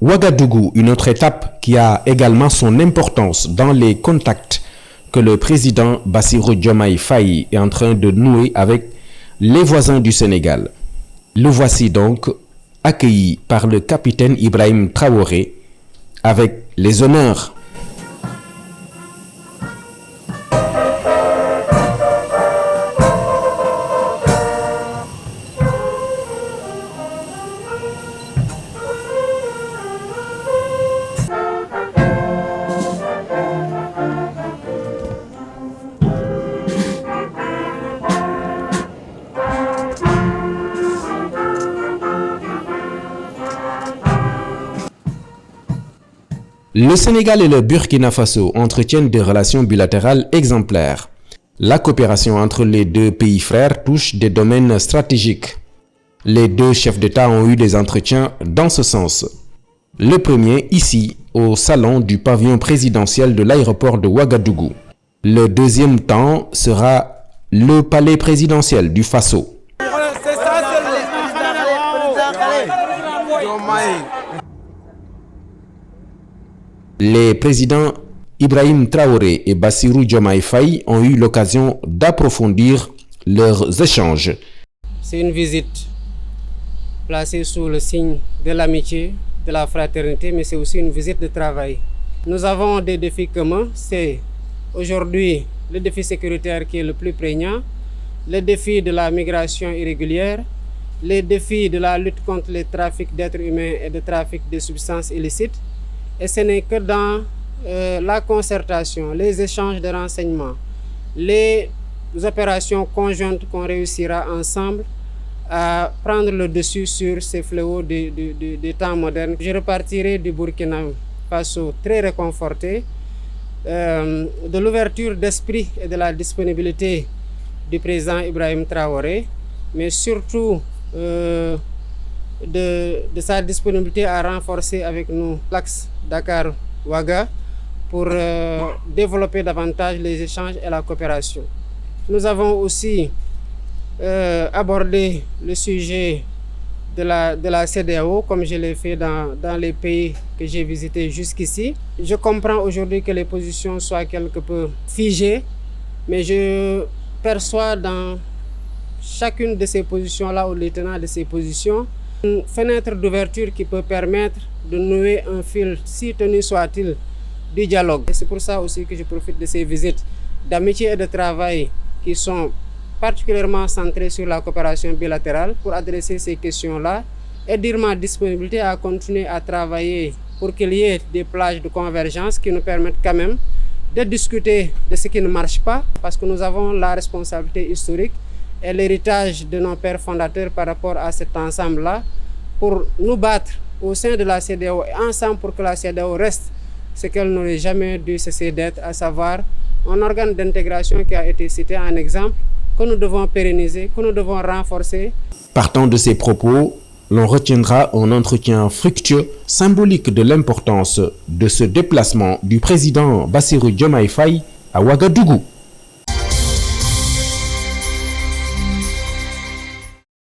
Ouagadougou, une autre étape qui a également son importance dans les contacts que le président Bassirou Diomaye Faye est en train de nouer avec les voisins du Sénégal. Le voici donc accueilli par le capitaine Ibrahim Traoré avec les honneurs. Le Sénégal et le Burkina Faso entretiennent des relations bilatérales exemplaires. La coopération entre les deux pays frères touche des domaines stratégiques. Les deux chefs d'État ont eu des entretiens dans ce sens. Le premier ici, au salon du pavillon présidentiel de l'aéroport de Ouagadougou. Le deuxième temps sera le palais présidentiel du Faso. Les présidents Ibrahim Traoré et Bassirou Diomaye Faye ont eu l'occasion d'approfondir leurs échanges. C'est une visite placée sous le signe de l'amitié, de la fraternité, mais c'est aussi une visite de travail. Nous avons des défis communs. C'est aujourd'hui le défi sécuritaire qui est le plus prégnant, le défi de la migration irrégulière, les défis de la lutte contre les trafics d'êtres humains et de trafic de substances illicites. Et ce n'est que dans la concertation, les échanges de renseignements, les opérations conjointes qu'on réussira ensemble à prendre le dessus sur ces fléaux des temps modernes. Je repartirai du Burkina Faso très réconforté de l'ouverture d'esprit et de la disponibilité du président Ibrahim Traoré, mais surtout de sa disponibilité à renforcer avec nous l'axe Dakar-Ouaga pour développer davantage les échanges et la coopération. Nous avons aussi abordé le sujet de la CEDEAO, comme je l'ai fait dans les pays que j'ai visités jusqu'ici. Je comprends aujourd'hui que les positions soient quelque peu figées, mais je perçois dans chacune de ces positions-là, ou les tenants de ces positions, une fenêtre d'ouverture qui peut permettre de nouer un fil, si tenu soit-il, du dialogue. Et c'est pour ça aussi que je profite de ces visites d'amitié et de travail qui sont particulièrement centrées sur la coopération bilatérale pour adresser ces questions-là et dire ma disponibilité à continuer à travailler pour qu'il y ait des plages de convergence qui nous permettent quand même de discuter de ce qui ne marche pas, parce que nous avons la responsabilité historique et l'héritage de nos pères fondateurs par rapport à cet ensemble-là, pour nous battre au sein de la CEDEAO et ensemble pour que la CEDEAO reste ce qu'elle n'aurait jamais dû cesser d'être, à savoir un organe d'intégration qui a été cité en exemple, que nous devons pérenniser, que nous devons renforcer. Partant de ces propos, l'on retiendra un entretien fructueux, symbolique de l'importance de ce déplacement du président Bassirou Diomaye Faye à Ouagadougou.